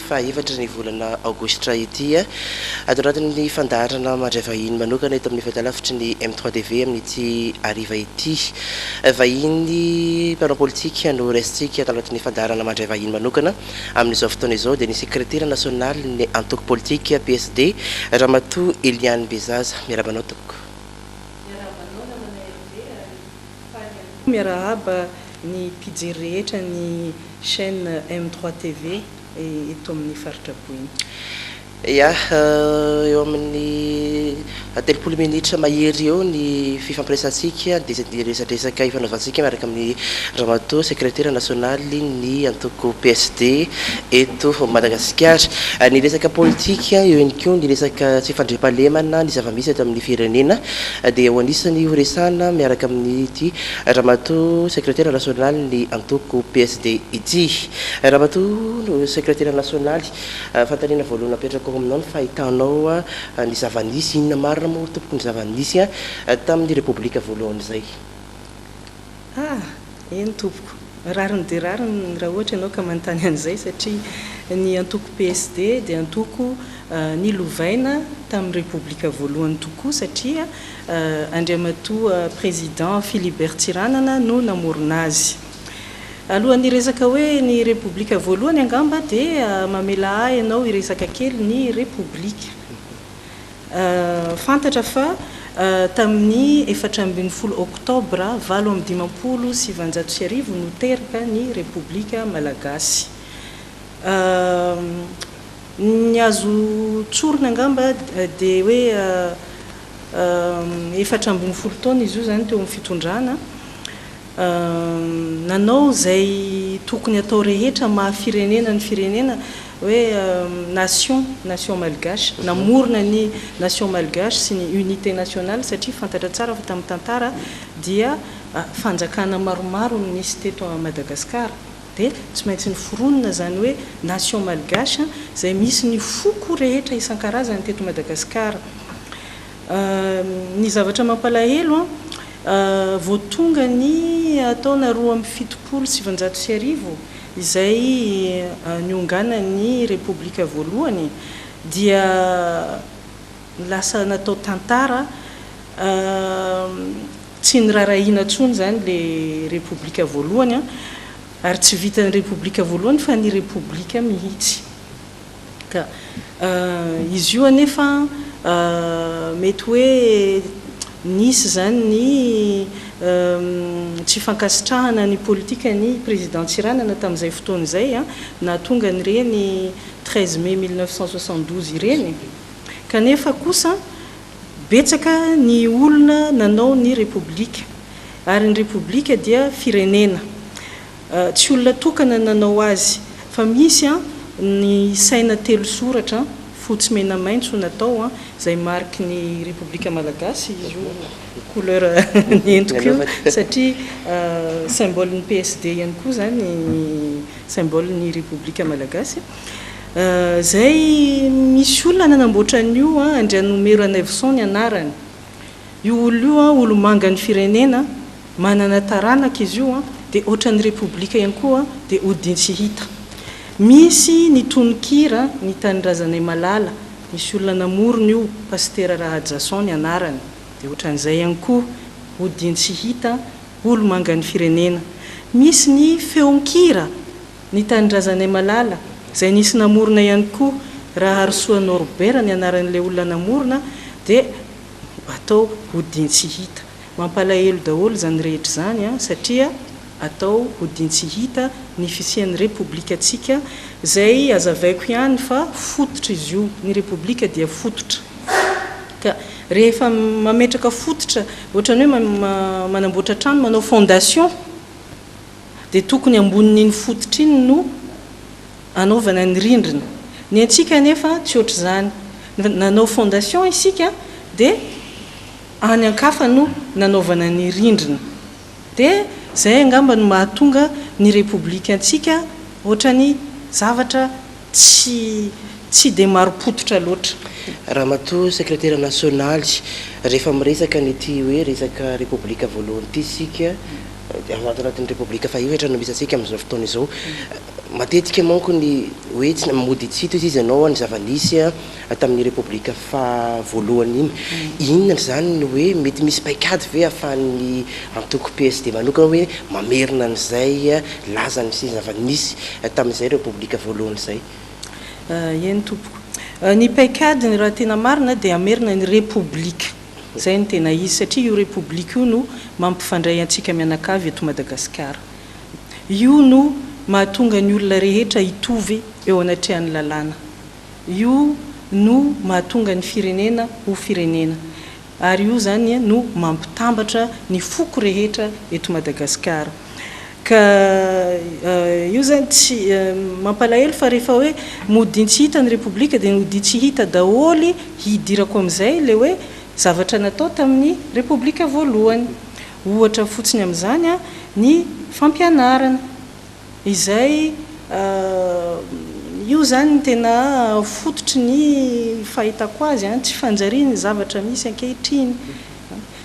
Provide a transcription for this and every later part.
fa efatra ny volana aogositra ity adoratiny fandarana mandray vahiny manokana eto amin'ny fahitalavitry ny M3DV amin'ity ariva ity vahiny mpanao politika no resitsika tanatin'ny fandarana mandray vahiny manokana amin'izao fotoana izao dia ny sekretera nasional ny antoko politika PSD Ramatoa Eliane Bezaza miarabanao tompoko. Miarahaba ny mpijery rehetra ny chaîne M3TV eto amin'ny faritra Boiny. Ya eo amin'ny 30 minitra mahery eo ny fifampiresantsika dia resadresaka ifanaovantsika miaraka amin'ny Ramatoa sekretera nasionaly ny antoko PSD eto Madagasikara. Ny resaka politika eo ihany koa ny resaka tsy fandriam-pahalemana ny zava-misy eto amin'ny firenena dia ho anisany horesana miaraka amin'ny ity Ramatoa sekretera nasionaly ny antoko PSD ity. Ramatoa sekretera nasionaly fantanina voalohany apetraka aminao ny fahitanao ny zava-nisy inona marina moa tompoko ny zava-nisy tamin'ny repoblika voalohany izay. Eny tompoko rariny dia rariny raha ohatra ianao ka manontany an'izay satria ny antoko PSD dia antoko ny lovaina tamin'ny repoblika voalohany tokoa satria Andriamatoa président Philibert Tsiranana no namorona azy. Alohan'ny resaka hoe ny repoblika voalohany angamba dia mamela ahy ianao iresaka kely ny repoblika. Fantatra fa tamin'ny 14 oktobra 1895 no teraka ny repoblika malagasy. Ny azo tsorina angamba dia hoe 14 taona izy io zany teo amin'ny fitondrana. Nanao zay tokony atao rehetra mahafirenena ny firenena hoe nation malgache namorona ny nation malgache sy ny unité nationale satria fantatra tsara fa tamin'ny tantara dia fanjakana maromaro no nisy teto a Madagasikara dia tsy maintsy ny foronina zany hoe nation malgache zay misy ny foko rehetra isan-karazany teto Madagasikara. Ny zavatra mampalahelo voatonga ny taona 2007 izay niongana ny repoblika voalohany dia lasa natao tantara tsy nirarahina tsony zany le repoblika voalohany ary tsy vitan'ny repoblika voalohany fa ny repoblika mihitsy ka izy io anefa mety hoe nisy zany ny tsy fankasitrahana ny politika ny président Tsiranana tamin'izay fotoana izay na tonga ny reny 13 mai 1972 ireny kanefa kosa betsaka ny olona nanao ny repoblika ary ny repoblika dia firenena tsy olona tokana nanao azy fa misy ny saina telo soratra fotsy mena maitso natao zay marque ny repoblika malagasy izy io couleur ny endriko satria symbole ny PSD ihany koa zany symbole ny repoblika malagasy zay misy olona nanamboatra an'io Andrianamiro Neuvson ny anarany io olo io olo manga ny firenena manana taranaka izy io dia ohatran'ny repoblika ihany koa dia odiny tsy hita. Misy ny tononkira ny Tanindrazanay Malala misy olona namorona io Pasteur Rahadjason ny anarany dia ohatran'izay ihany koa odiny tsy hita olo manga ny firenena. Misy ny feonkira ny Tanindrazanay Malala zay nisy namorona ihany koa Raharosoa Norbert ny anaran'ilay olona namorona dia atao odiny tsy hita. Mampalahelo daholo zany rehetra zany satria atao odiny tsy hita ny fisian'ny repoblika atsika zay azavaiko ihany fa fototra izy io ny repoblika dia fototra ka rehefa mametraka fototra ohatran'ny hoe manamboatra trano manao fondation dia tokony ambonin'iny fototra iny no anaovana ny rindrina. Ny antsika nefa tsy ohatr' zany nanao fondation isika dia any ankafa no nanaovana ny rindrina dia zay angamba no mahatonga ny repoblika antsika ohatrany zavatra tsy dia maropototra loatra. Ramatoa sekretera nasionaly rehefa miresaka nyty hoe resaka repoblika voalohany ity sika anatin'ny repoblika fa io etra no misy atsika amin'izao fotoana izao matetika manko ny hoe tsy mody tsito izy ianao ny zava-nisy tamin'ny repoblika fa voalohany iny inona zany ny hoe mety misy paikady ve ahafahan'ny antoko PSD manokana hoe mamerina an'izay lazany sy zava-nisy tamin'izay repoblika voalohany izay eny tompoko ny paikady ny raha tena marina dia amerina ny repoblika zay ny tena izy satria io repoblika io no mampifandray antsika mianakavy eto Madagasikara io no mahatonga ny olona rehetra hitovy eo anatrehan'ny lalàna io no mahatonga ny firenena ho firenena ary io zany no mampitambatra ny foko rehetra eto Madagasikara ka io zany tsy mampalahelo fa rehefa hoe mody tsy hita ny repoblika dia mody tsy hita daholy hidirako amin'izay le hoe zavatra natao tamin'ny repoblika voalohany ohatra fotsiny amin'izany ny fampianarana izay io zany ny tena fototry ny fahitako azy tsy fanjariany zavatra misy ankehitriny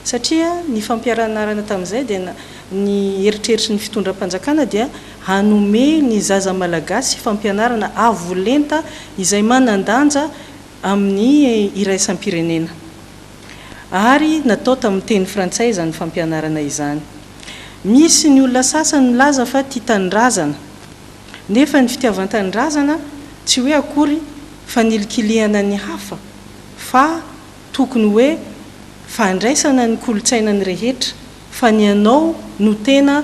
satria ny fampianarana tamin'izay dia ny eritreritry ny fitondram-panjakana dia hanome ny zaza malagasy fampianarana avolenta izay manandanja amin'ny iraisam-pirenena ary natao tamin'ny teny frantsay zany fampianarana izany misy ny olona sasany milaza fa tia tanindrazana nefa ny fitiavan-tanindrazana tsy hoe akory fanilikilihana ny hafa fa tokony hoe fandraisana ny kolotsainany rehetra fa ny anao no tena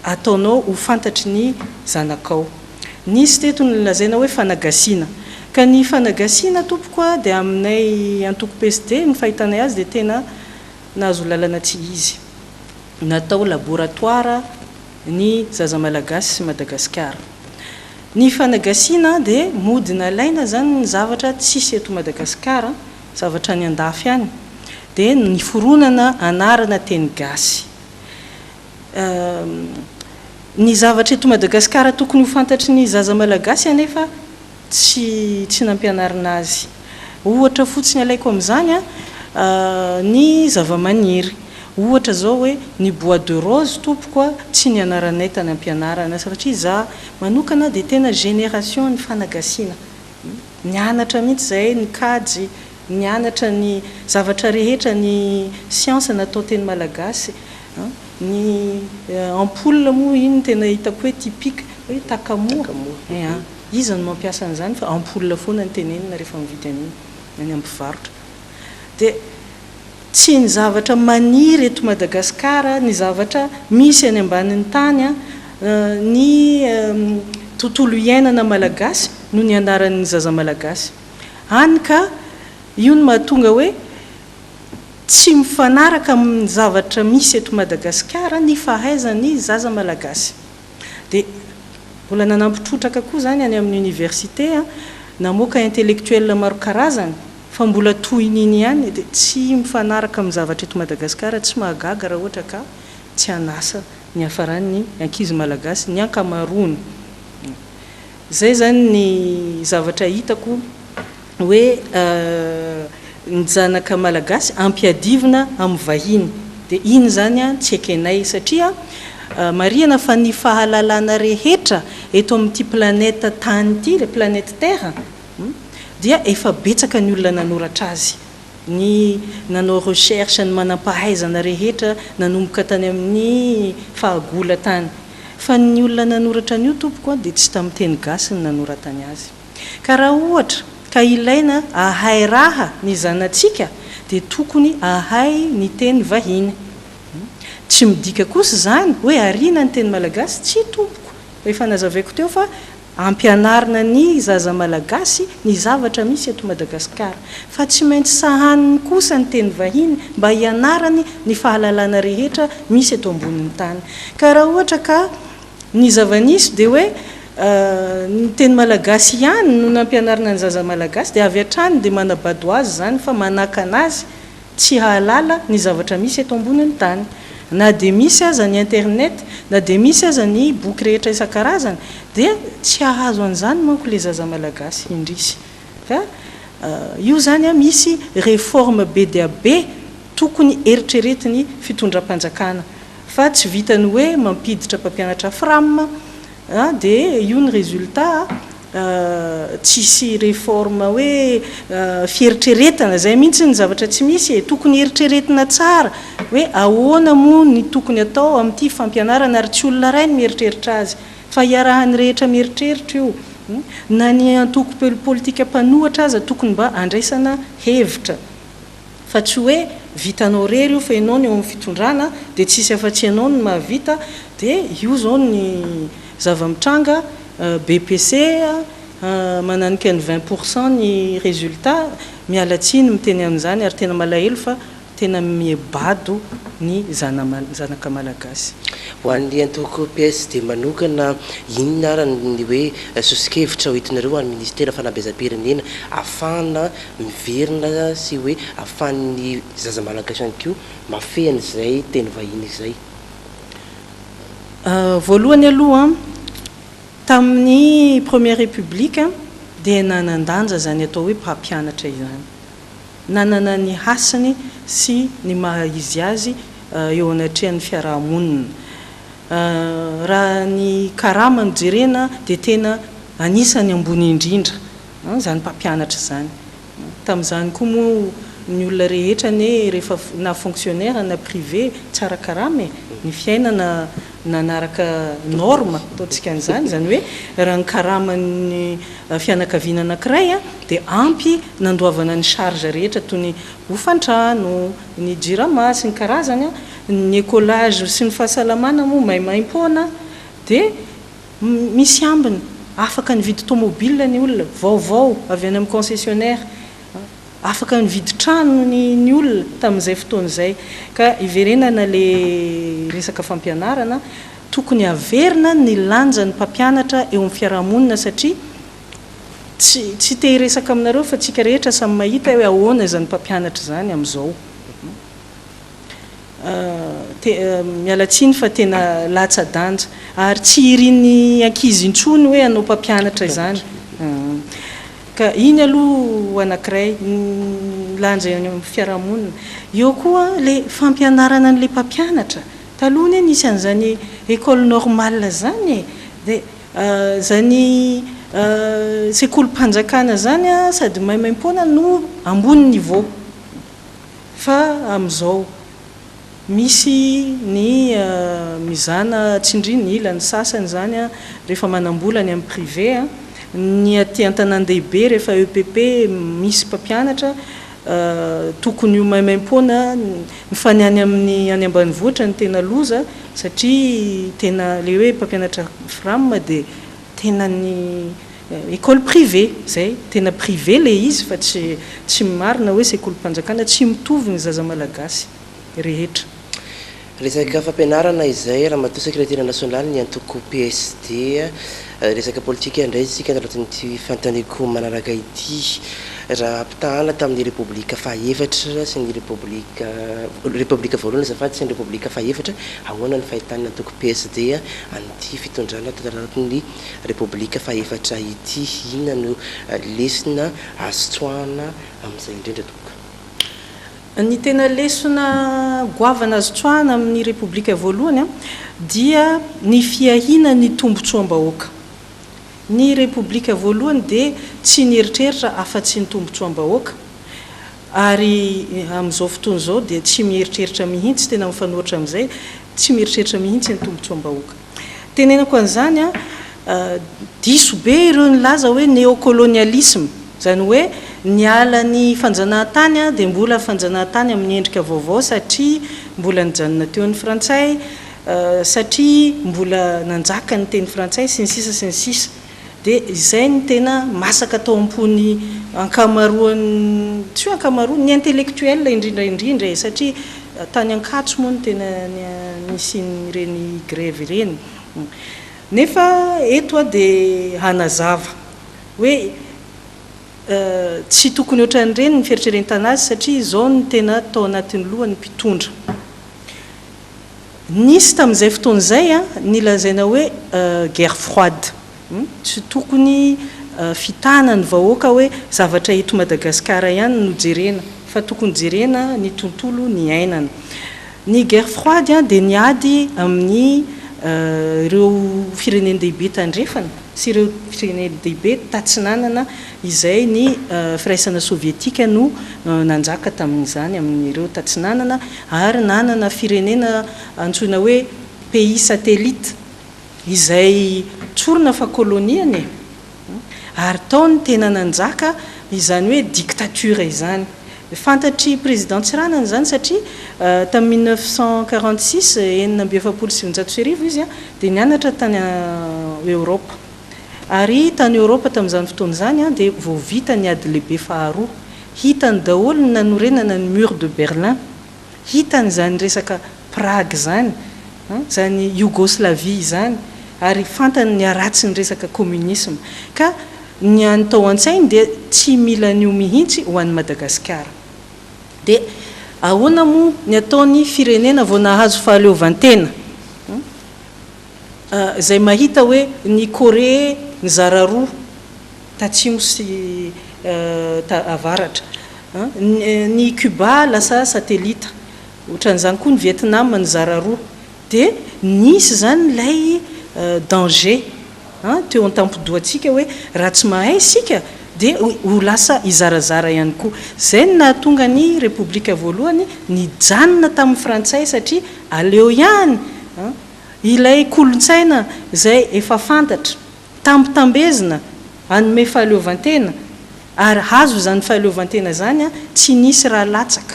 ataonao ho fantatry ny zanakao nisy teto ny lazaina hoe fanagasiana ka ny fanagasiana tompoko dia aminay antoko PSD ny fahitanay azy dia tena nahazo lalana tsy izy natao laboratoire ny zaza malagasy sy Madagasikara ny fanagasiana dia modina laina zany ny zavatra tsisy eto Madagasikara zavatra ny andafy ihany dia ny foronana anarana teny gasy ny zavatra eto Madagasikara tokony ho fantatry ny zaza malagasy anefa tsy nampianarina azy ohatra fotsiny alaiko amin'izany ny zava-maniry ohatra zao hoe ny bois de rose tompoko tsy ny anaranay tany ampianarana satria za manokana dia tena génération ny fanagasiana nianatra mihitsy zay ny kajy nianatra ny zavatra rehetra ny siansa natao teny malagasy ny ampoule moa iny tena hitako hoe typique hoe takamoa izy no mampiasa an'izany fa ampoule foana ny tenenina rehefa mividy an'iny any ampivarotra dia tsy ny zavatra maniry eto Madagasikara ny zavatra misy any ambanin'ny tany ny tontolo iainana malagasy no ny anaran'ny zaza malagasy any ka io no mahatonga hoe tsy mifanaraka amin'ny zavatra misy eto Madagasikara ny fahaizany zaza malagasy dia mbola nanampitrotraka koa zany any amin'ny université namoaka intellectuel maro karazany fa mbola tohin'iny ihany dia tsy mifanaraka amin'ny zavatra eto Madagasikara tsy mahagaga raha ohatra ka tsy hanasa ny hafaran'ny ankizy malagasy ny ankamaroany zay zany ny zavatra hitako hoe ny zanaka malagasy ampiadivina amin'ny vahiny dia iny zany tsy ekenay satria marihana fa ny fahalalana rehetra eto amin'ity planète tany ity le planète terre dia efa betsaka ny olona nanoratra azy ny nanao recherche ny manam-pahaizana rehetra nanomboka tany amin'ny fahagola tany fa ny olona nanoratra an'io tompoko dia tsy tamin'ny teny gasy ny nanoratany azy ka raha ohatra ka ilaina ahay raha ny zanantsika dia tokony ahay ny teny vahiny tsy midika kosa zany hoe arina ny teny malagasy tsy tompoko efa nazavaiko teo fa ampianarina ny zaza malagasy ny zavatra misy eto Madagasikara fa tsy maintsy sahaniny kosa ny teny vahiny mba hianarany ny fahalalana rehetra misy eto ambonin'ny tany ka raha ohatra ka ny zava-nisy dia hoe ny teny malagasy ihany no nampianarina ny zaza malagasy dia avy hatrany dia manabado azy zany fa manaka anazy tsy hahalala ny zavatra misy eto ambonin'ny tany na dia misy aza ny internet na dia misy aza ny boky rehetra isan-karazany dia tsy hahazo an'izany manko le zaza malagasy indrisy fa io zany misy réforme be dia be tokony eritreretiny fitondram-panjakana fa tsy vitany hoe mampiditra mpampianatra fram dia io ny résultat tsisy réforme hoe fieritreretana zay mihitsy ny zavatra tsy misy tokony eritreretina tsara hoe ahoana moa ny tokony atao amin'ity fampianarana ary tsy olona ray ny mieritreritra azy fa iarahany rehetra mieritreritra io na ny antoko politika mpanohatra aza tokony mba andraisana hevitra fa tsy hoe vitanao rery io fa ianao ny eo amin'ny fitondrana dia tsisy afa-tsy ianao ny mahavita dia io zao ny zava-mitranga BPC mananika ny 20% ny résultat mialatsiny miteny amin'izany ary tena malahelo fa tena miebado ny zanaka malagasy. Ho an'ny antoko PSD manokana inona ary ny hoe sosikevitra hoentinareo any ministera fanabezam-pirenena ahafahana miverina sy hoe ahafahan'ny zaza malagasy ihany koa mafehana izay teny vahiny izay. Voalohany aloha tamin'ny première république dia nanandanja zany atao hoe mpampianatra izany nanana ny hasiny sy ny mahaizy azy eo anatrehan'ny fiarahamonina raha ny karama mijerena dia tena anisany ambony indrindra zany mpampianatra zany tamin'izany koa moa ny olona rehetra ne rehefa na fonctionnaire na privé tsara karama ny fiainana nanaraka norme ataontsika an'izany zany hoe raha ny karaman'ny fianakaviana anankiray dia ampy nandoavana ny charge rehetra toy ny hofantrano ny jirama sy ny karazany ny écolage sy ny fahasalamana moa maimaim-poana dia misy ambiny afaka nividy tomobile ny olona vaovao avy any amin'ny concessionnaire afaka nividy trano ny olona tamin'izay fotoan'izay ka iverenana le resaka fampianarana tokony averina ny lanjan'ny mpampianatra eo amin'ny fiarahamonina satria tsy te hiresaka aminareo fa tsika rehetra samy mahita hoe ahoana zany mpampianatra zany amin'izao mialatsiny fa tena latsa-danja ary tsy iriny ankizy intsony hoe anao mpampianatra izany ka iny aloha anankiray lanja eny amin'ny fiarahamonina eo koa le fampianarana n'le mpampianatra taloha ny nisy an'izany école normale zany dia zany sekolim-panjakana zany sady maimaim-poana no ambony niveau fa amin'izao misy ny mizana tsindriny ilany sasany zany rehefa manambola ny amin'ny privé ny aty an-tanan-dehibe rehefa EPP misy mpampianatra tokony io maimaim-poana fa ny any amin'ny any ambanivohitra ny tena loza satria tena le hoe mpampianatra fram dia tena ny école privée zay tena privé le izy fa tsy marina hoe sekolim-panjakana tsy mitovy ny zaza malagasy rehetra. Resaka fampianarana izay raha matoa secrétaire national ny antoko PSD resaka politika indray sika anatin'ity fantaniko manaraka ity raha ampitahana tamin'ny république fahaefatra sy ny république voalohany azafady sy ny république fahaefatra ahoana ny fahitana antoko PSD an'ity fitondrana tanatin'ny république fahaefatra ity inona no lesona azotoana amin'izay indrindra toka. Ny tena lesona goavana azo tsoahana amin'ny république voalohany dia ny fiahina ny tombotsoam-bahoaka. Ny république voalohany dia tsy nieritreritra afa-tsy ny tombotsoam-bahoaka ary amin'izao fotoana izao dia tsy mieritreritra mihitsy tena mifanohitra amin'izay tsy mieritreritra mihitsy ny tombotsoam-bahoaka. Tenenako an'izany diso be ireo ny laza hoe néocolonialisme zany hoe niala ny fanjanahantany dia mbola fanjanahantany amin'ny endrika vaovao satria mbola nijanona teo ny frantsay satria mbola nanjaka ny teny frantsay sy ny sisa dia izay ny tena masaka tao ampony ankamaroany tsy hoe ankamaroany ny intellectuel indrindraindrindra satria tany ankatso moa ny tena nisy ireny grève ireny nefa eto dia hanazava hoe tsy tokony ohatran'ireny ny fieritreretana azy satria izao ny tena tao anatin'ny lohan'ny mpitondra nisy tamin'izay fotoan'izay nilazaina hoe guerre froide tsy tokony fitana ny vahoaka hoe zavatra eto Madagasikara ihany no jerena fa tokony jerena ny tontolo ny ainana ny guerre froide dia niady amin'ny ireo firenendehibe tandrefana sy ireo firenendehibe tatsinanana izay ny firaisana sovietika no nanjaka tamin'izany amin'ireo tatsinanana ary nanana firenena antsoina hoe pays satellite izay tsorona fa koloniany ary taony tena nanjaka izany hoe dictature izany fantatry président Tsiranana zany satria tamin'ny 1946 1977 izy dia nianatra tany Europa ary tany Europa tamin'izany fotoana zany dia vao vita ny ady lehibe faharoa hitany daholo ny nanorenana ny mur de Berlin hitany zany resaka Prague zany zany Yougoslavie zany ary fantany ny aratsy ny resaka communisme ka ny antao an-tsainy dia tsy mila an'io mihitsy ho an'ny Madagasikara dia ahoana moa ny ataony firenena vao nahazo fahaleovantena zay mahita hoe ny Corée nizara roa tatsimo sy avaratra ny Cuba lasa satellita ohatran'izany koa ny Vietnam nizara roa dia nisy zany lay danger teo an-tampidoantsika hoe raha tsy mahay sika dia ho lasa izarazara ihany koa zay no nahatonga ny repoblika voalohany nijanona tamin'ny frantsay satria aleo ihany ilay kolontsaina zay efa fantatra tambitambezina anome fahaleovantena ary hazo zany fahaleovantena zany tsy nisy raha latsaka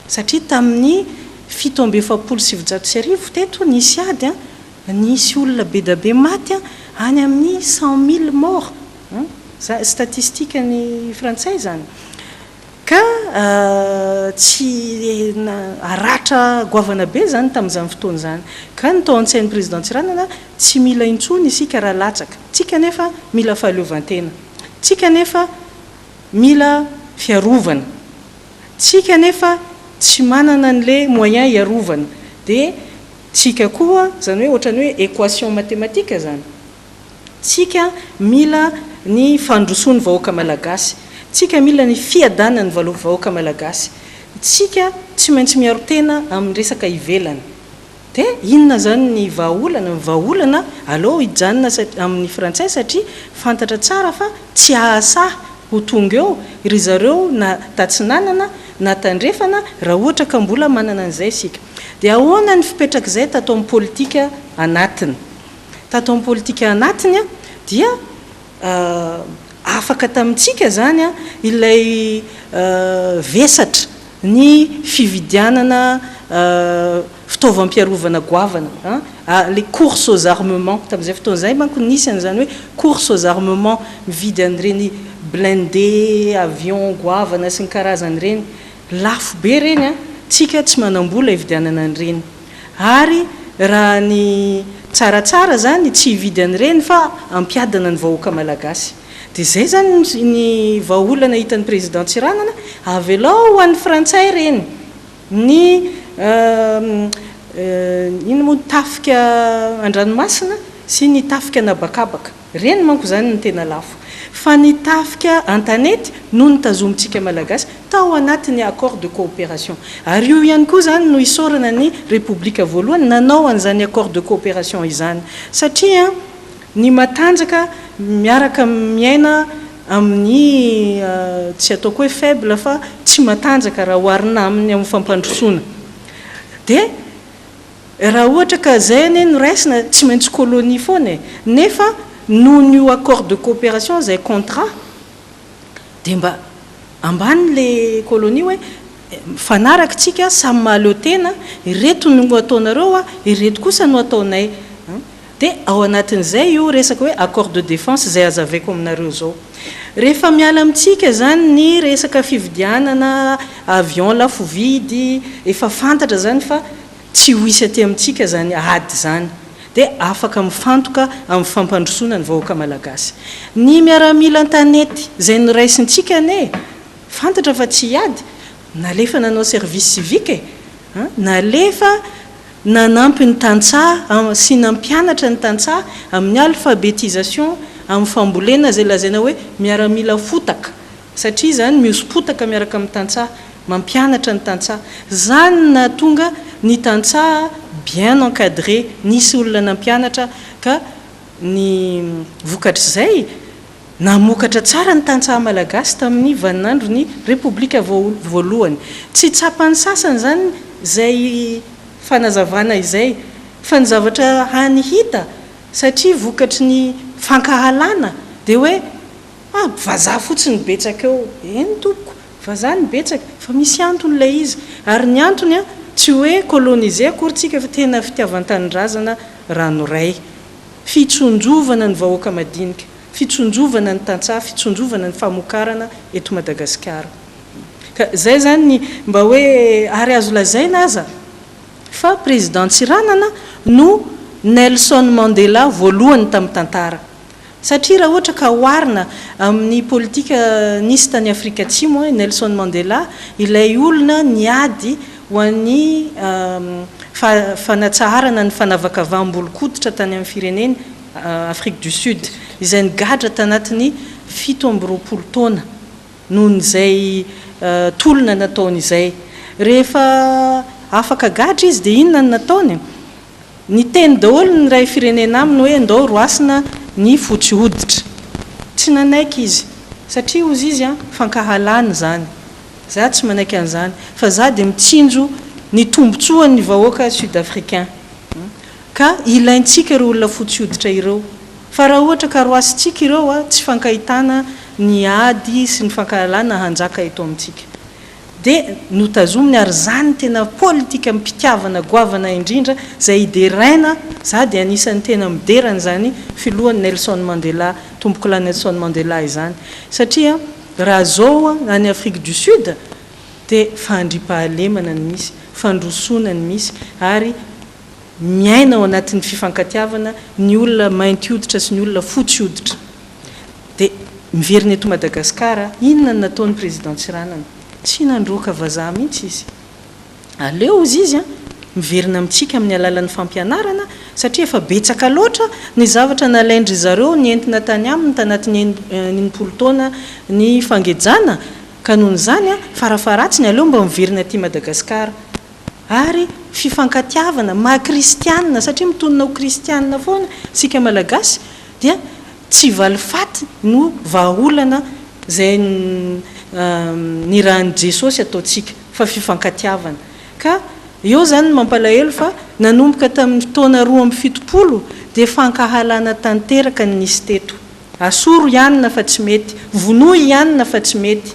satria tamin'ny 1770 teto nisy ady nisy olona be da be maty any amin'ny 100 000 morts statistika ny frantsay zany ka tsy aratra goavana be zany tamin'izany fotoana zany ka ny tao an-tsain'ny président Tsiranana tsy mila intsony isika raha latsaka tsika nefa mila fahaleovantena tsika nefa mila fiarovana tsika nefa tsy manana an'le moyen iarovana dia tsika koa zany hoe ohatrany hoe équation mathématique zany tsika mila ny fandrosoany vahoaka malagasy tsika mila ny fiadanany vahoaka malagasy tsika tsy maintsy miaro tena amin'ny resaka ivelany dia inona zany ny vahaolana aleo hijanona amin'ny frantsay satria fantatra tsara fa tsy ahasa ho tonga eo ry zareo na tatsinanana na tandrefana raha ohatra ka mbola manana an'izay sika dia ahoana ny fipetrak'izay tato amin'ny politika anatiny tato amin'ny politika anatiny dia afaka tamintsika zany ilay vesatra ny fividianana fitaovam-piarovana goavana les courses aux armements tamin'izay fotoana zay manko nisy an'izany hoe courses aux armements mividy an'ireny blindé avion goavana sy ny karazany reny lafo be reny tsika tsy manambola hividianana an'ireny ary raha ny tsaratsara zany tsy hividy an'ireny fa ampiadana ny vahoaka malagasy dia zay zany ny vahaolana hitan'ny président Tsiranana avelao ho an'ny frantsay reny ny ino moa tafika an-dranomasina sy ny tafika anabakabaka reny manko zany ny tena lafo fa ny tafika an-tanety no ny tazomitsika malagasy tao anatin'ny accord de coopération ary io ihany koa zany no isorana ny repoblika voalohany nanao an'izany accord de coopération izany satria ny matanjaka miaraka miaina amin'ny tsy ataoko hoe faible fa tsy matanjaka raha oharina amin'ny amin'ny fampandrosoana dia raha ohatra ka zay ane no raisina tsy maintsy kolonia foana nefa noho ny accord de coopération zay contrat dia mba ambany le kolonia hoe fanaraka tsika samy mahaleo tena ireto no ataonareo ireto kosa no ataonay dia ao anatin'izay io resaka hoe accord de défense zay azavaiko aminareo zao rehefa miala amintsika zany ny resaka fividianana avion lafo vidy efa fantatra zany fa tsy ho isy aty amintsika zany ady zany dia afaka mifantoka amin'ny fampandrosoana ny vahoaka malagasy ny miaramila an-tanety zay noraisintsika ane fantatra fa tsy hiady nalefa nanao service civique nalefa nanampy ny tantsaha sy nampianatra ny tantsaha amin'ny alphabétisation amin'ny fambolena zay lazaina hoe miaramila fotaka satria zany miosopotaka miaraka amin'ny tantsaha mampianatra ny tantsaha zany na tonga ny tantsaha bien encadré nisy olona nampianatra ka ny vokatra izay namokatra tsara ny tantsaha malagasy tamin'ny vaninandro ny repoblika voalohany tsy tsapany sasany zany zay fanazavana izay fa ny zavatra hany hita satria vokatry ny fankahalana dia hoe vazaha fotsiny betsaka eo eny tompoko vazaha ny betsaka fa misy antony ilay izy ary ny antony a tsy hoe kolonize akorytsika fa tena fitiavan-tanindrazana ranoray fitsonjovana ny vahoaka madinika fitsonjovana ny tantsaha fitsonjovana ny famokarana eto Madagasikara ka zay zany mba hoe ary azo lazaina aza fa président Tsiranana no Nelson Mandela voalohany tamin'ny tantara satria raha ohatra ka oharina amin'ny politika nisy tany Afrika Atsimo Nelson Mandela ilay olona niady ho an'ny fanatsaharana ny fanavakavam-bolokoditra tany amin'ny fireneny Afrique du Sud izay nigadra tanatin'ny 17 taona nohon'izay tolona nataony izay rehefa afaka gadra izy dia inona ny nataony ny teny daholo ny ray firenena aminy hoe ndao roasina ny fotsy hoditra tsy nanaiky izy satria ozy izy fankahalana zany za tsy manaiky an'izany fa za dia mitsinjo ny tombotsoan'ny vahoaka sud-africain ka ilaintsika ireo olona fotsy hoditra ireo fa raha ohatra ka roasintsika ireo tsy fankahitana ny ady sy ny fankahalana hanjaka eto amintsika dia notazominy ary zany tena politika mipitiavana goavana indrindra zay ideraina za dia anisan'ny tena miderana zany filohan'ny Nelson Mandela tombokola Nelson Mandela izany satria raha zao any Afrique du Sud dia fandripahalemana ny misy fandrosona ny misy ary miaina ao anatin'ny fifankatiavana ny olona mainty hoditra sy ny olona fotsy hoditra dia miverina eto Madagasikara inona ny nataon'ny président Tsiranana tsy nandroaka vazaha mihitsy izy aleo izy izy miverina amintsika amin'ny alalan'ny fampianarana satria efa betsaka loatra ny zavatra nalaindry zareo ny entina tany aminy tanatin'ny 80 taona ny fangejana ka noho n'izany farafaratsiny aleo mba miverina aty Madagasikara ary fifankatiavana maha-kristianina satria mitonona ho kristianina foana sika malagasy dia tsy valifaty no vahaolana zay ny rahan'i Jesosy ataontsika fa fifankatiavana ka eo zany mampalahelo fa nanomboka tamin'ny taona 2070 dia fankahalana tanteraka ny nisy teto asoro ihanina fa tsy mety vonoa ihanina fa tsy mety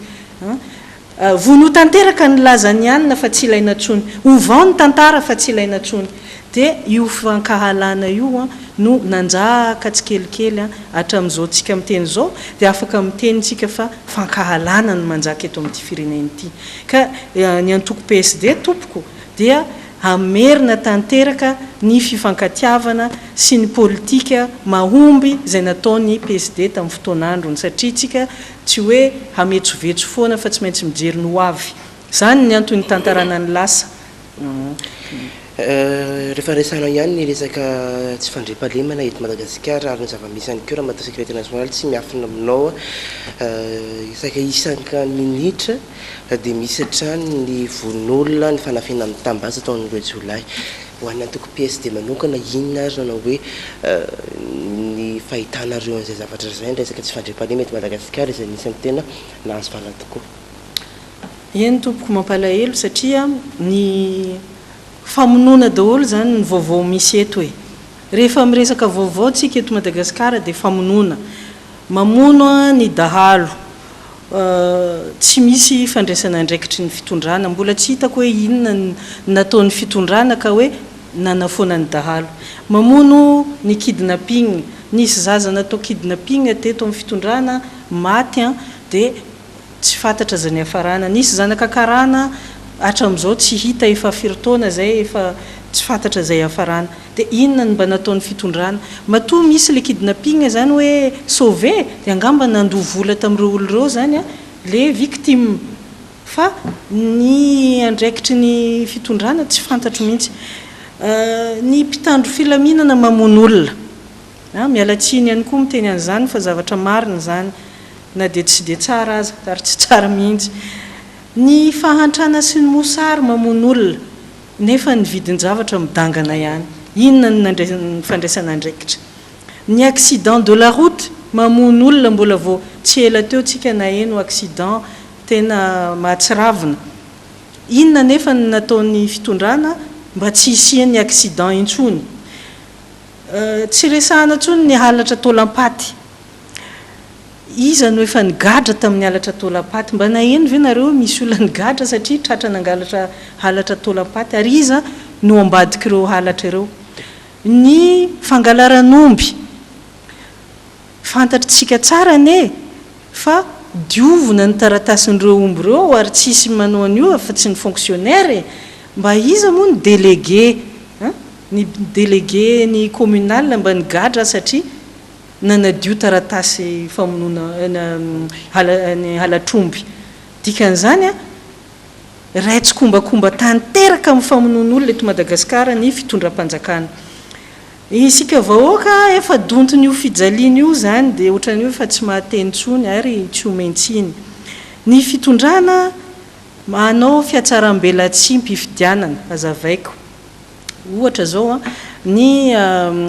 vonoa tanteraka ny lazany ihanina fa tsy ilaina tsony ovao ny tantara fa tsy ilaina tsony dia io fankahalana io no nanjaka tsikelikely hatramin'izao tsika miteny zao dia afaka mitenytsika fa fankahalana no manjaka eto amin'ity firenena ity ka ny antoko PSD tompoko dia amerina tanteraka ny fifankatiavana sy ny politika mahomby zay nataony PSD tamin'ny fotoanandrony satria tsika tsy hoe hametsovetso foana fa tsy maintsy mijery ny ho avy zany ny antony tantarana ny lasa rehefa resana ihany ny resaka tsy fandriampahalemana eto Madagasikara ary ny zava-misy ihany koa raha matao secrétaire national tsy miafina aminao isaka isanka minitra dia misy hatrany ny vonolona ny fanafina amin'ny tambaza taon'ny 2 Jolay ho an'ny antoko PSD manokana inona ary nanao hoe ny fahitanareo an'izay zavatra zay ny resaka tsy fandriampahalema eto Madagasikara izay nisan'ny tena nahazo vala tokoa eny tompoko mampalahelo satria ny famonoana daholo zany ny vaovao misy eto hoe rehefa miresaka vaovao tsika eto Madagasikara dia famonoana mamono ny dahalo tsy misy fandraisana andraikitry ny fitondrana mbola tsy hitako hoe inona nataon'ny fitondrana ka hoe nanafoana ny dahalo mamono ny kidnapping nisy zaza natao kidnapping teto amin'ny fitondrana maty dia tsy fantatra zany hafarana nisy zanakakarana hatramin'izao tsy hita efa firitaona zay efa tsy fantatra zay hafarana dia inona ny mba nataon'ny fitondrana matoa misy le kidnapping zany hoe sauvé dia angamba nandoa vola tamin'ireo olon'ireo zany le victime fa ny andraikitry ny fitondrana tsy fantatro mihitsy ny mpitandro filaminana mamono olona mialatsiny ihany koa miteny an'izany fa zavatra marina zany na dia tsy dia tsara aza ary tsy tsara mihitsy ny fahantrana sy ny mosary mamono olona nefa ny vidin-javatra midangana ihany inona ny fandraisana andraikitra ny accident de la route mamono olona mbola vao tsy ela teo tsika na eno accident tena mahatsiravina inona nefa ny nataon'ny fitondrana mba tsy hisian'ny accident intsony tsy resahana ntsony ny halatra tolampaty iza no efa nigadra tamin'ny halatra tolampaty mba naheno ve nareo misy olona nigadra satria tratra nangalatra halatra tolampaty ary iza no ambadika ireo halatra ireo ny fangalaran'omby fantatritsika tsara ne fa diovina ny taratasin'ireo omby ireo ary tsisy manao an'io fa tsy ny fonctionnaire mba iza moa ny délégué ny communal mba nigadra satria nanadio taratasy famonona ny halatromby dikan'izany raitsy kombakomba tanteraka amin'ny famonon'olona eto Madagasikara ny fitondram-panjakana isika vahoaka efa dontony io fijaliana io zany dia ohatran'io efa tsy mahatentsony ary tsy omentsiny ny fitondrana manao fiatsaram-belatsia mpifidianana azavaiko ohatra zao ny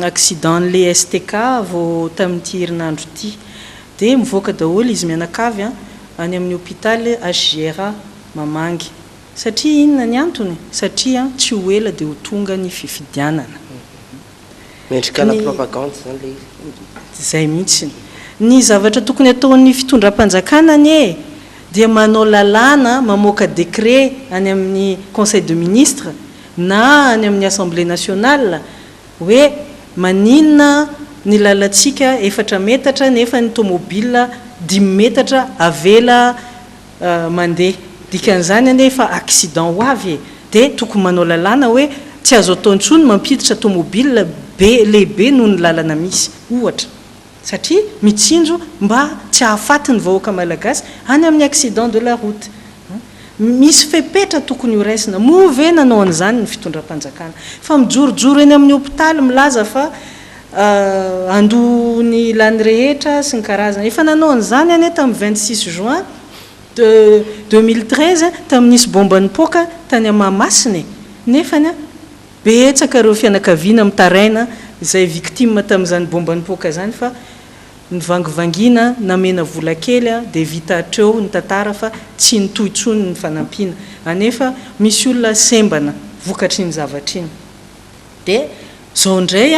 accident le STK vao tamin'ity herinandro ity dia mivoaka daholo izy mianakavy any amin'ny hôpitaly HGR Mamangy satria inona ny antony satria tsy ho ela dia ho tonga ny fifidianana mendrikana propagande zany le zay mihitsy ny zavatra tokony ataon'ny fitondram-panjakana ny dia manao lalàna mamoaka décret any amin'ny conseil de ministre na any amin'ny assemblée nationale hoe maninona ny lalantsika 4 metatra nefa ny tomobile 10 metatra avela mandeha dikan'izany nefa accident ho avy dia tokony manao lalàna hoe tsy azo ataontsony mampiditra tomobile lehibe noho ny lalana misy ohatra satria mitsinjo mba tsy hahafaty ny vahoaka malagasy any amin'ny accident de la route misy fepetra tokony ho raisina move nanao an'izany ny fitondram-panjakana fa mijorojoro eny amin'ny hôpitaly milaza fa andoha ny lany rehetra sy ny karazana efa nanao an'izany ane tamin'ny 26 juin 2013 tamin'nisy bomba nipoaka tany Mahamasina nefany betsaka ireo fianakaviana mitaraina izay victime tamin'izany bomba nipoaka zany fa nivangivangina namena vola kely dia vita hatreo ny tantara fa tsy nitohitsony ny fanampiana anefa misy olona sembana vokatry ny zavatra iny dia zao indray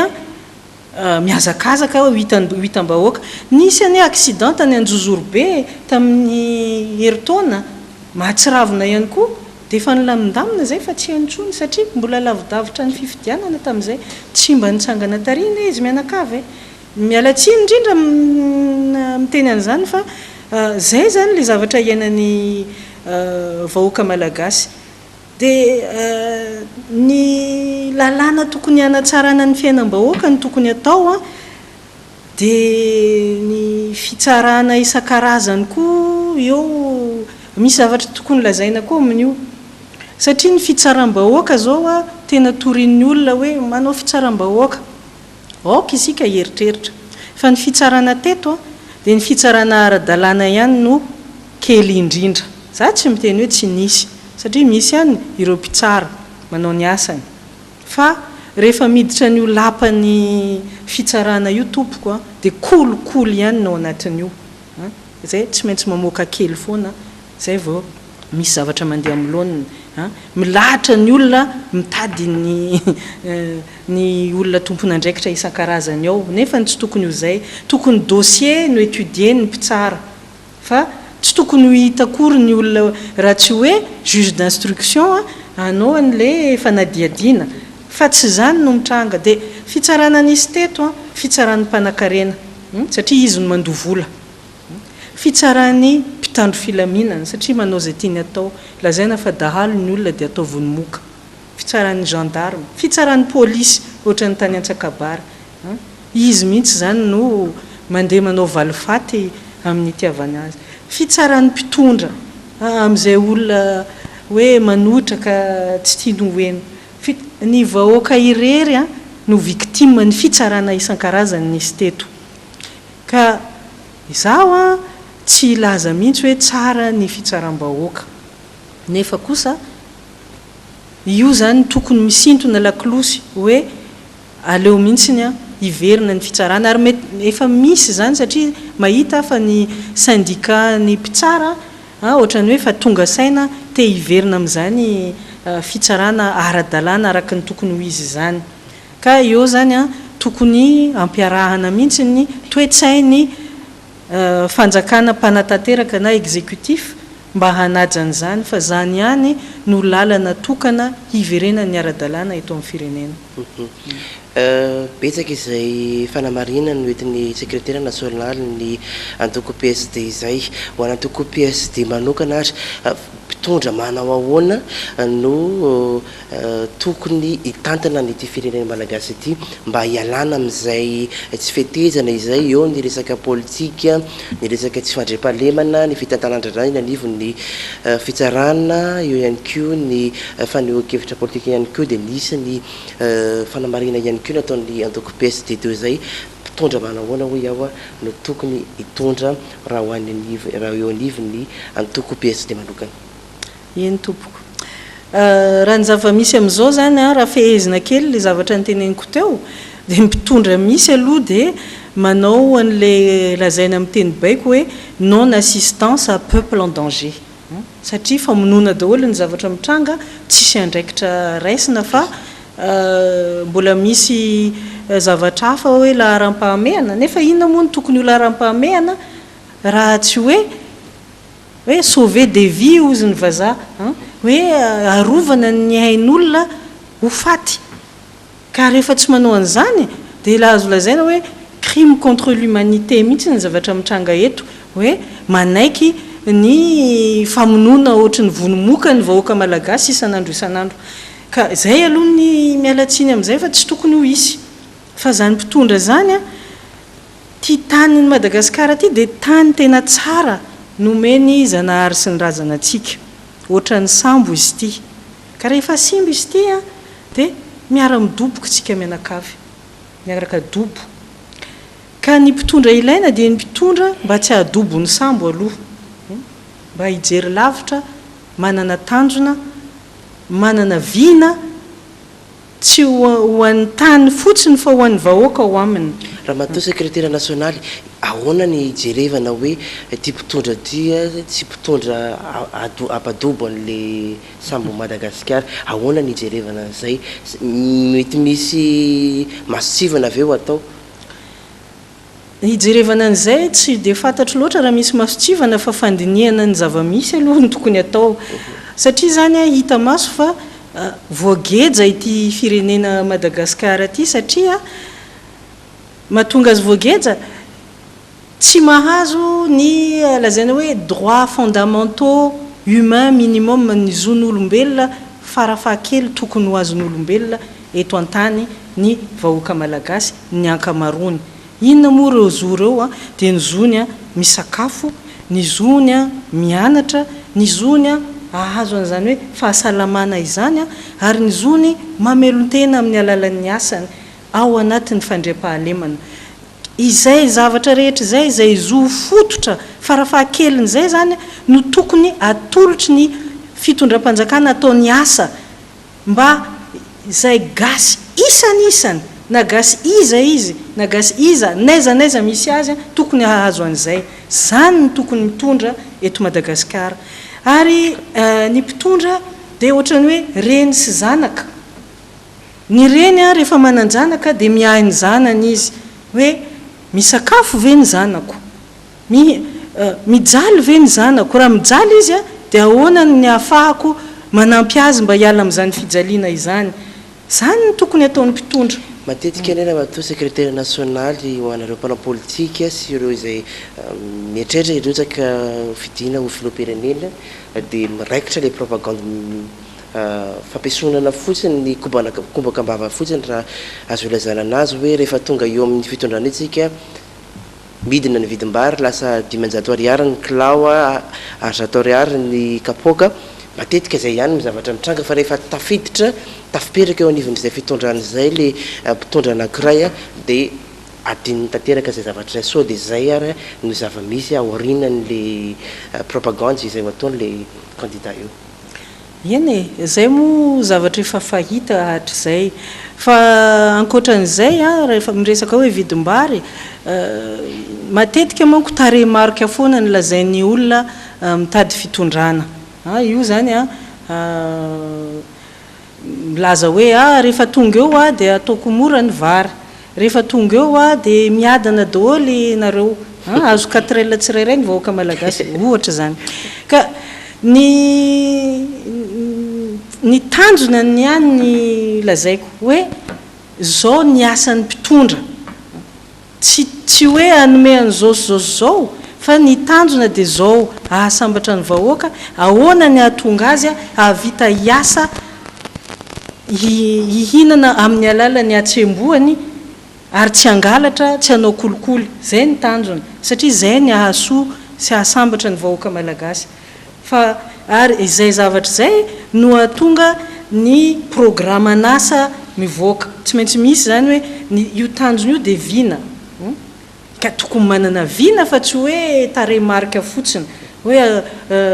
miazakazaka hitam-bahoaka nisy ane accident tany Anjozorobe tamin'ny heritaona mahatsiravina ihany koa dia efa nilamindamina zay fa tsy antsony satria mbola lavidavitra ny fifidianana tamin'izay tsy mba nitsangana tarina izy mianakavy mialatsiny indrindra miteny an'izany fa zay zany le zavatra iainany vahoaka malagasy dia ny lalàna tokony hanatsarana ny fiainam-bahoaka ny tokony atao dia ny fitsarana isan-karazany koa eo misy zavatra tokony lazaina koa amin'io satria ny fitsaram-bahoaka zao tena torin'ny olona hoe manao fitsaram-bahoaka aoka isika heritreritra fa ny fitsarana teto dia ny fitsarana ara-dalàna ihany no kely indrindra za tsy miteny hoe tsy nisy satria misy ihany ireo mpitsara manao ny asany fa rehefa miditra n'io lapany fitsarana io tompoko dia kolokolo ihany no anatin'io zay tsy maintsy mamoaka kely foana zay vao misy zavatra mandeha amiloniny milahatra ny olona mitady ny olona tompon'andraikitra isan-karazany ao nefa tsy tokony ho zay tokony dossier no étudier ny mpitsara fa tsy tokony ho hitakory ny olona raha tsy hoe juge d'instruction anao an'le fanadiadiana fa tsy zany no mitranga dia fitsarana nisy teto fitsaran'ny mpanan-karena satria izy no mandovola fitsarany mpitandro filaminana satria manao zay tiany atao lazaina fa dahalo ny olona dia ataoviny moka fitsaran'ny gendarme fitsaran'ny polisy ohatran'ny tany Antsakabary izy mihitsy zany no mandeha manao valifaty amin'ny tiavana azy fitsaran'ny mpitondra amin'izay olona hoe manotra ka tsy tiany hoeno ny vahoaka irery no victime ny fitsarana isan-karazany nisy teto ka izaho tsy ilaza mihitsy hoe tsara ny fitsaram-bahoaka nefa kosa io zany tokony misintona laklosy hoe aleo mihitsiny a iverina ny fitsarana ary efa misy zany satria mahita fa ny syndicat ny mpitsara ohatrany hoe fa tonga saina te iverina amin'izany fitsarana ara-dalàna araka ny tokony ho izy zany ka eo zany a tokony ampiarahana mihitsy ny toe-tsainy fanjakana mpanatanteraka na exécutif mba hanajany zany fa zany ihany no lalana tokana hiverenany ara-dalàna eto amin'ny firenena. Betsaka izay fanamarina ny oetin'ny secrétaire national ny antoko PSD izay ho an'antoko PSD manokana ary mpitondra manao ahoana no tokony hitantana nyity firenena malagasy ity mba hialana amin'izay tsy fetezana izay eo ny resaka politika ny resaka tsy fandriam-pahalemana ny fitantanandra ny anivon'ny fitsarana eo ihany koa ny fanehoan-kevitra politika ihany koa dia nisy ny fanamarina ihany koa nataon'ny antoko PSD teo izay mpitondra manahoana hoe iaho no tokony hitondra raha eo anivon'ny antoko PSD manokana. Eny tompoko raha ny zava-misy amin'izao zany raha fehezina kely le zavatra nyteneniko teo dia mpitondra misy aloha dia manao an'le lazaina amin'ny teny baiko hoe non assistance à peuple en danger satria famonoana daholo ny zavatra mitranga tsisy andraikitra raisina fa mbola misy zavatra hafa hoe laharam-pahamehana nefa inona moa no tokony ho laharam-pahamehana raha tsy hoe sauver des vies ozy ny vazaha hoe arovana ny hain'olona ho faty ka rehefa tsy manao an'izany dia la azo lazaina hoe crime contre l'humanité mihitsy ny zavatra mitranga eto hoe manaiky ny famonoana ohatry ny vonomoka ny vahoaka malagasy isan'andro isan'andro ka zay aloha ny mialatsiny amin'izay fa tsy tokony ho isy fa zany mpitondra zany a ty tanyny Madagasikara ty dia tany tena tsara nomeny zanahary sy ny razana antsika ohatra ny sambo izy ity ka rehefa simba izy ity a dia miara-midoboka tsika mianakavy miaraka dobo ka ny mpitondra ilaina dia ny mpitondra mba tsy adobo ny sambo aloha mba hijery lavitra manana tanjona manana vina tsy ho an'ny tany fotsiny fa ho an'ny vahoaka ho aminy. Raha matao secrétaire national ahoana ny jerevana hoe ty mpitondra ty tsy mpitondra ampadobo an'le sambo Madagasikara ahoana ny jerevana an'izay mety misy masitsivana aveo atao hijerevana an'izay tsy dia fantatro loatra raha misy masotsivana fa fandiniana ny zava-misy aloha ny tokony atao satria zany hita maso fa voageja ity firenena Madagasikara ty satria mahatonga azy voageja tsy mahazo ny lazaina hoe droits fondamentaux humains minimum ny zon'olombelona farafahakely tokony ho azon'olombelona eto an-tany ny vahoaka malagasy ny ankamarony. Inona moa reo zo reo dia ny zony misakafo, ny zony mianatra, ny zony ahazo an'izany hoe fahasalamana izany ary ny zony mamelon-tena amin'ny alalan'ny asany ao anatin'ny fandriam-pahalemana. Izay zavatra rehetra izay izay zo fototra farafahakelin'izay zany no tokony atolotry ny fitondram-panjakana ataony asa mba izay gasy isan'isany na gasy iza izy na gasy iza naiza misy azy tokony ahazo an'izay zany ny tokony mitondra eto Madagasikara ary ny mpitondra dia ohatrany hoe reny sy zanaka ny reny rehefa manan-janaka dia miahy ny zanany izy hoe misakafo ve ny zanako mijaly ve ny zanako raha mijaly izy dia ahoana ny ahafahako manampy azy mba hiala amin'izany fijaliana izany zany ny tokony ataon'ny mpitondra. Matetika nena matao secrétaire national ho anareo mpanao politika sy ireo izay mieritreritra iretsaka fidina ho filoham-pirenena dia miraikitra le propagande fampiasonana fotsiny ny kombakambava fotsiny raha azo ilazana anazy hoe rehefa tonga eo amin'ny fitondrana itsika midina ny vidim-bary lasa 500 ariary ny kilao ary 100 ariary ny kapoaka matetika zay ihany mizavatra mitranga fa rehefa tafiditra tafiperaka eo anivon'izay fitondrana izay le mpitondra anankiray dia adininy tanteraka zay zavatra zay sao dia zay ary no zava-misy aorinan'le propagande izay ho ataon'le candidat io. eny zay moa zavatra efa fahita hatrizay fa ankoatran'izay a rehefa miresaka hoe vidim-bary matetika manko tarehimarika foana ny lazain'ny olona mitady fitondrana io zany a milaza hoe rehefa tonga eo a dia ataoko mora ny vary rehefa tonga eo a dia miadana daholo nareo azo 4 ela tsirairay ny vahoaka malagasy ohatra zany ka ny tanjona ny any ny lazaiko hoe zao ny asan'ny mpitondra tsy hoe anome an'izao zao fa ny tanjona dia zao ahasambatra ny vahoaka ahoana ny ahatonga azy ahavita iasa hihinana amin'ny alalany atsemboany ary tsy angalatra tsy hanao kolikoly zay ny tanjona satria zay ny ahasoa sy ahasambatra ny vahoaka malagasy fa ary izay zavatra zay no ahatonga ny programa an'asa mivoaka tsy maintsy misy zany hoe io tanjona io dia vina ka tokony manana vina fa tsy hoe tarehimarika fotsiny hoe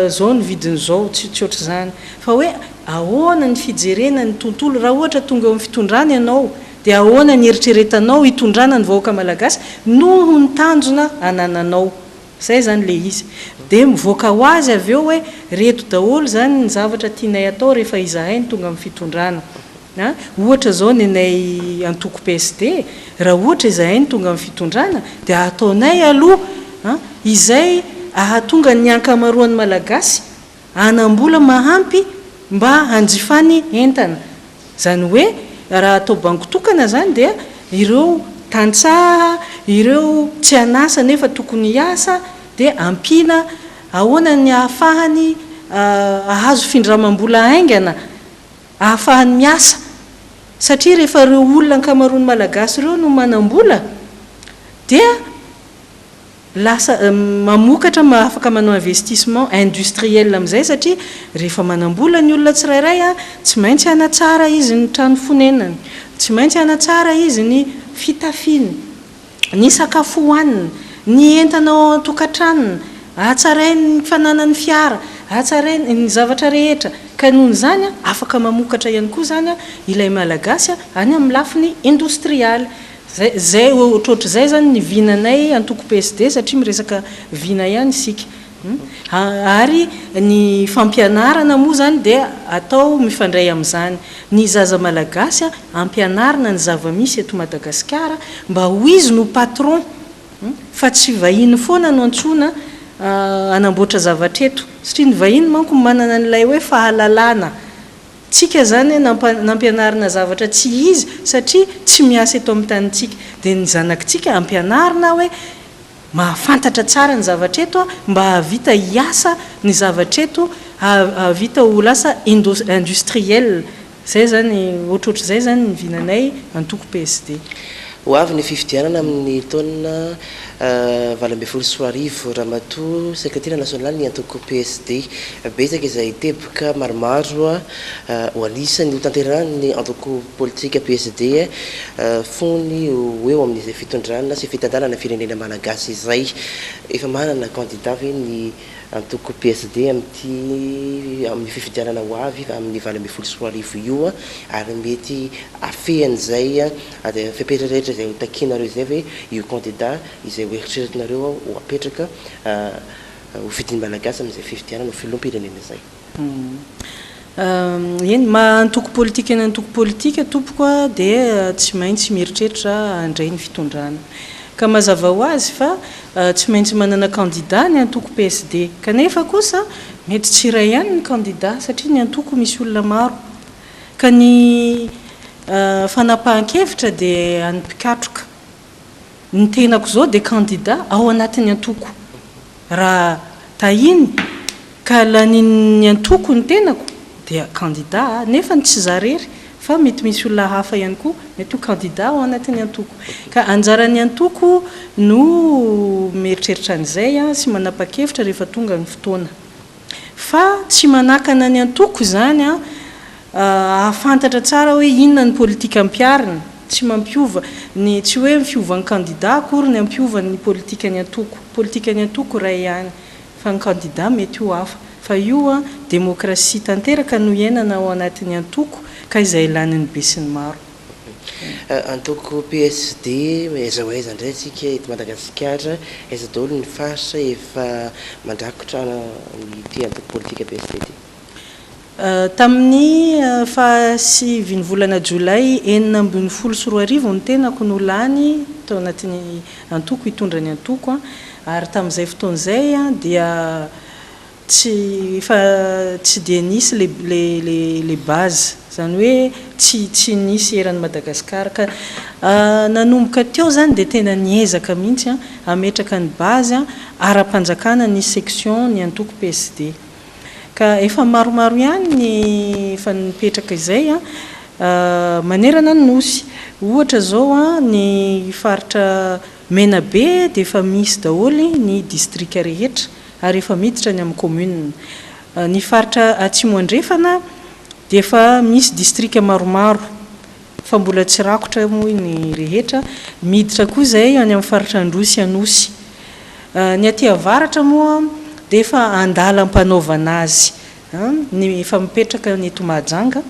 zao ny vidin'izao tsy oatra zany fa hoe ahoana ny fijerena ny tontolo raha ohatra tonga eo amin'ny fitondrana ianao dia ahoana ny eritreretanao hitondrana ny vahoaka malagasy noho ny tanjona anananao zay zany le izy dia mivoaka ho azy avy eo hoe reto daholo zany ny zavatra tianay atao rehefa izahay ny tonga amin'ny fitondrana ohatra zao ny anay antoko PSD raha ohatra izahay ny tonga amin'ny fitondrana dia ataonay aloha izay ahatonga ny ankamaroan'ny malagasy anambola mahampy mba hanjifany entana zany hoe raha atao bankotokana zany dia ireo tantsaha ireo tsy anasa nefa tokony hiasa dia ampina ahoana ny ahafahany ahazo findramam-bola aingana ahafahany miasa satria rehefa reo olona ankamaroan'ny malagasy ireo no manambola dia lasa mamokatra afaka manao investissement industriel amin'izay satria rehefa manambola ny olona tsirairay tsy maintsy hanatsara izy ny trano fonenany tsy maintsy hanatsara izy ny fitafiny ny sakafo hohanina ny entanao antokantranony ahatsarainy fananany fiara ahatsarainy ny zavatra rehetra ka nohony zany afaka mamokatra ihany koa zany ilay malagasy any amin'ny lafiny industrialy zay ohatroatra zay zany ny vinanay antoko PSD satria miresaka vina ihany isika ary ny fampianarana moa zany dia atao mifandray amin'izany ny zaza malagasy ampianarana ny zava-misy eto Madagasikara mba ho izy no patron fa tsy vahiny foana no antsoina anamboatra zavatra eto satria ny vahiny manko manana n'ilay hoe fahalalana tsika zany nampianarana zavatra tsy izy satria tsy miasa eto amin'ny tanintsika dia ny zanakitsika ampianarina hoe mahafantatra tsara ny zavatra eto mba havita hiasa ny zavatra eto havita ho lasa industriel zay zany ohatroatra zay zany ny vinanay antoko PSD ho avy ny fifidianana amin'ny taona 2024 Ramatoa secrétaire national ny antoko PSD betsaka izay teboka maromaro ho anisany ho tanterahany antoko politika PSD fony hoe eo amin'izay fitondrana sy fitandalana firenena malagasy izay efa manana candidat ve ny antoko PSD amin'ny fifidianana ho avy amin'ny 2024 io ary mety afehan'izay fepetrarehetra izay hotakinareo izay hoe io candidat izay hoeritreretinareo ho apetraka ho fidiny malagasy amin'izay fifidianana ho filoham-pirenena izay eny antoko politika ny antoko politika tompoko dia tsy maintsy mieritreritra andray ny fitondrana ka mazava ho azy fa tsy maintsy manana candidat ny antoko PSD kanefa kosa mety tsy iray ihany ny candidat satria ny antoko misy olona maro ka ny fanapahan-kevitra dia any mpikatroka ny tenako zao dia candidat ao anatin'ny antoko raha tahiny ka lanin'ny antoko ny tenako dia candidat nefa tsy zarery fa mety misy olona hafa ihany koa mety ho candidat ao anatin'ny antoko ka anjaran'ny antoko no mieritreritra an'izay sy manapa-kevitra rehefa tonga ny fotoana fa tsy manakana ny antoko zany ahafantatra tsara hoe inona ny politika ampiarina tsy mampiova ny tsy hoe mifiovan'ny candidat akory ny ampiova ny politika ny antoko ray ihany fa ny candidat mety ho hafa fa io a demokrasia tanteraka no iainana ao anatin'ny antoko ka izay ilaniny be sy ny maro. Antoko PSD aiza ho aiza indray tsika eto Madagasikara aiza daholo ny faritra efa mandrakotra ity antoko politika PSD ty. Tamin'ny fahasiviny volana Jolay 2024 ny tenako no lany tao anatin'ny antoko hitondra ny antoko ary tamin'izay fotoan'izay dia tsy dia nisy les bases zany hoe tsy nisy eran'ny Madagasikara ka nanomboka teo zany dia tena niezaka mihitsy ametraka ny base ara-panjakana ny section ny antoko PSD ka efa maromaro ihany ny fa nipetraka izay manerana ny nosy ohatra zao ny faritra Menabe dia efa misy daholo ny district rehetra ary efa miditra ny amin'ny commune. Ny faritra Atsimo Andrefana dia efa misy district maromaro fa mbola tsy rakotra moa ny rehetra miditra koa zay any amin'ny faritra Androsy Anosy. Ny aty avaratra moa dia efa andala ampanaovana azy ny efa mipetraka ny eto Mahajanga.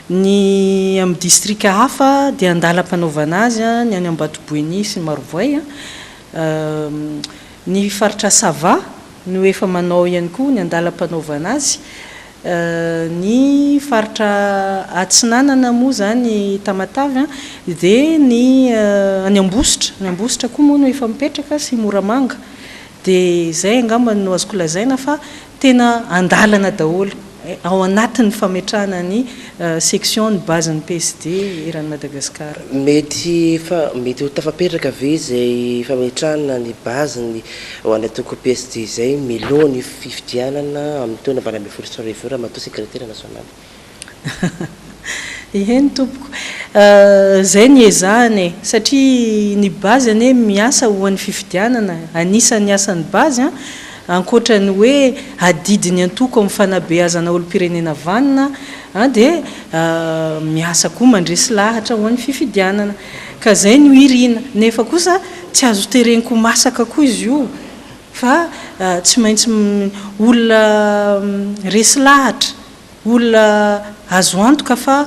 Ny amin'ny district hafa dia andala ampanaovana azy ny any Ambatoboeny sy Marovoay. Ny faritra Sava no efa manao ihany koa ny andala ampanaovana azy. Ny faritra Atsinanana moa zany Tamatavy dia ny any Ambositra koa moa no efa mipetraka sy Moramanga dia zay angamba no azoko lazaina fa tena andalana daholo ao anatin'ny fametrahana ny section ny base ny PSD eran'ny Madagasikara. Mety ho tafapetraka ve zay fametrahana ny base ny ao anatoko PSD zay miloha ny fifidianana amin'ny taona 2024 raha matoa secrétaire national. Iheny tompoko zay ny ezahany satria ny base ane miasa ho an'ny fifidianana anisan'ny asan'ny base ankoatrany hoe adidiny antoko amin'ny fanabeazana olo-pirenena vanina dia miasa koa mandresy lahatra ho an'ny fifidianana ka zay no irina nefa kosa tsy azo tereniko masaka koa izy io fa tsy maintsy olona resy lahatra olona azo antoka fa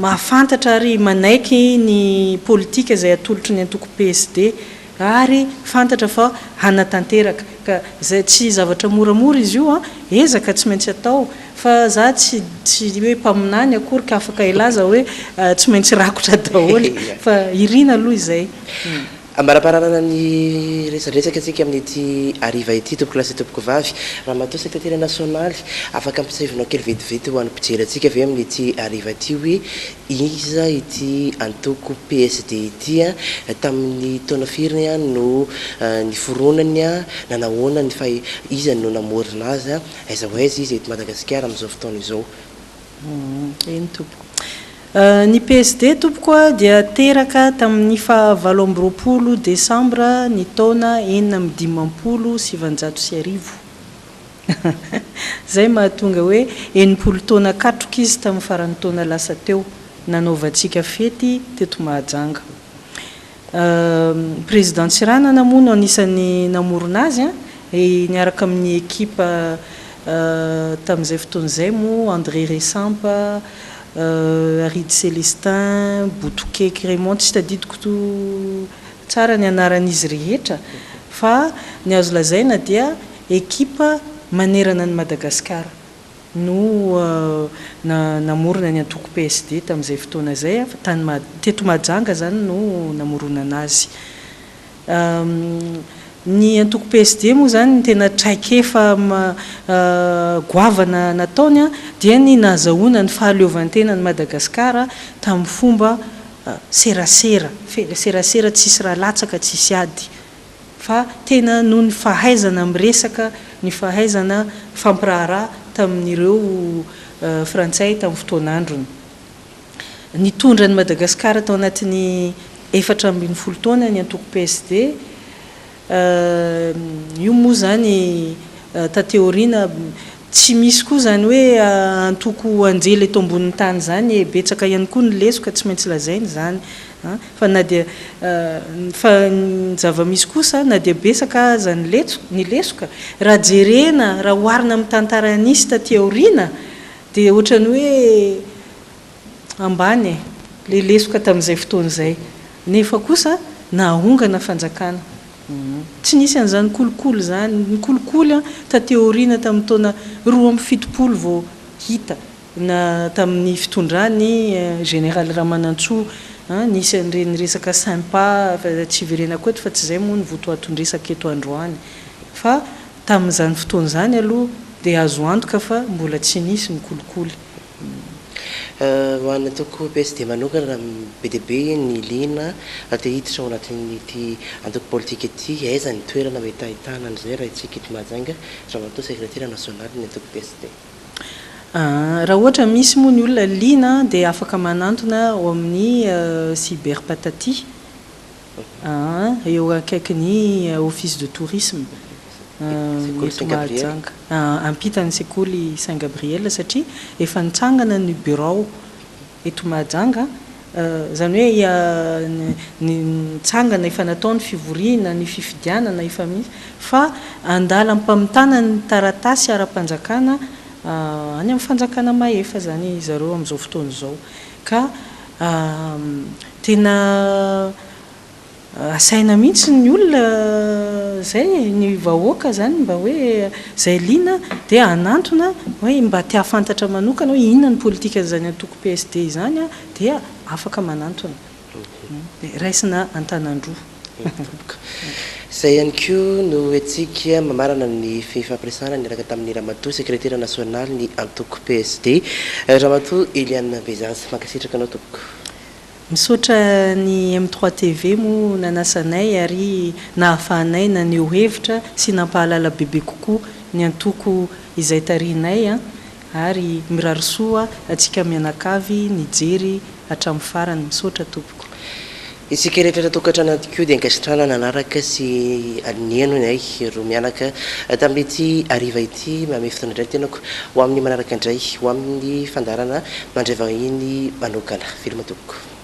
mahafantatra ary manaiky ny politika izay atolotry ny antoko PSD ary fantatra fa hanatanteraka ka zay tsy zavatra moramora izy io ezaka tsy maintsy atao fa za tsy hoe mpaminany akory ka afaka ilaza hoe tsy maintsy rakotra daholo fa irina aloha izay. Amarapararana ny resadresaka atsika amin'ity ariva ity tompoko lasy tompoko vavy raha matoa secrétaire national afaka ampisevinao kely vetivety ho an'ny mpijery atsika avy amin'ity ariva ity hoe iza ity antoko PSD ity tamin'ny taona firy no ny foronany nanahoana ny fa iza no namorona azy aiza ho aiza izy eto Madagasikara amin'izao fotoana izao. Eny tompoko. Ny PSD tompoko dia teraka tamin'ny 27 Desambra ny taona 1950. Zay mahatonga hoe 80 taona katroka izy tamin'ny faran'ny taona lasa teo nanaovantsika fety teto Mahajanga. Président Tsiranana moa no anisan'ny namorona azy niaraka amin'ny ekipa tamin'izay fotoan'izay moa André Resampa Aridy Célestin Boutouké Raymond tsy tadidiko tsara ny anaran'izy rehetra fa ny azo lazaina dia ekipa manerana ny Madagasikara no namorona ny antoko PSD tamin'izay fotoana zay teto Mahajanga zany no namorona anazy. Ny antoko PSD moa zany tena traikefa goavana nataony dia ny nazahoana ny fahaleovantena ny Madagasikara tamin'ny fomba serasera tsisy raha latsaka tsisy ady fa tena noho ny fahaizana miresaka ny fahaizana fampiraharaha tamin'ireo frantsay tamin'ny fotoan'androny. Nitondra ny Madagasikara tao anatin'ny 4 taona ny antoko PSD. Io moa zany tateoriana tsy misy koa zany hoe antoko anjely eto ambonin'ny tany zany betsaka ihany koa ny lesoka tsy maintsy lazainy zany fa na dia fa ny zava-misy kosa na dia besaka aza ny lesoka raha jerena raha oharina amin'ny tantaranisy taty aoriana dia ohatrany hoe ambany le lesoka tamin'izay fotoan'izay nefa kosa nahongana fanjakana tsy nisy an'izany kolokolo zany ny kolokolo taty aoriana tamin'ny taona 2017 vao hita na tamin'ny fitondrany général Ramanantsoa nisy an'ireny resaka sympa tsy verena koa fa tsy izay moa ny votoatondresaka eto Androany fa tamin'izany fotoan'izany aloha dia azo antoka fa mbola tsy nisy ny kolokolo. Ho an'ny antoko PSD manokana raha be dia be ny liana dia hiditra ao anatin'ity antoko politika ity aiza ny toerana mety ahitana an'izay raha itsika eto Mahajanga raha atao sekretera nasionaly ny antoko PSD. Raha ohatra misy moa ny olona liana dia afaka manantona ao amin'ny cyberpatati eo akaikin'ny office de tourisme eto Mahajanga ampitany sekoly Saint-Gabriel satria efa nitsangana ny bureau eto Mahajanga zany hoe nitsangana efa natao ny fivoriana ny fifidianana efa misy fa andala mpamitana ny taratasy ara-panjakana any amin'ny fanjakana mahefa zany zareo amin'izao fotoana izao ka tena asaina mihitsy ny olona zay ny vahoaka zany mba hoe zay liana dia anantona hoe mba tia fantatra manokana hoe inona ny politika zany antoko PSD zany dia afaka manantona raisina antanandroa. Izay ihany koa no etsika mamarana ny fifampiresahana niaraka tamin'ny Ramatoa sekretera nasionaly ny antoko PSD Ramatoa Eliane Bezansa mankasitraka anao tompoko. Misaotra ny M3 TV moa nanasanay ary nahafahanay naneho hevitra sy nampahalala bebe kokoa ny antoko izay tarihinay ary mirarisoa atsika mianakavy nijery hatramin'ny farany. Misaotra tompoko. Isika rehetra tokantrano koa dia ankasitrana nanaraka sy aniano ny ay roa mianaka tamin'ity ariva ity mame fotoana indray tenako ho amin'ny manaraka indray ho amin'ny fandarana mandray vahiny manokana. Filma tompoko.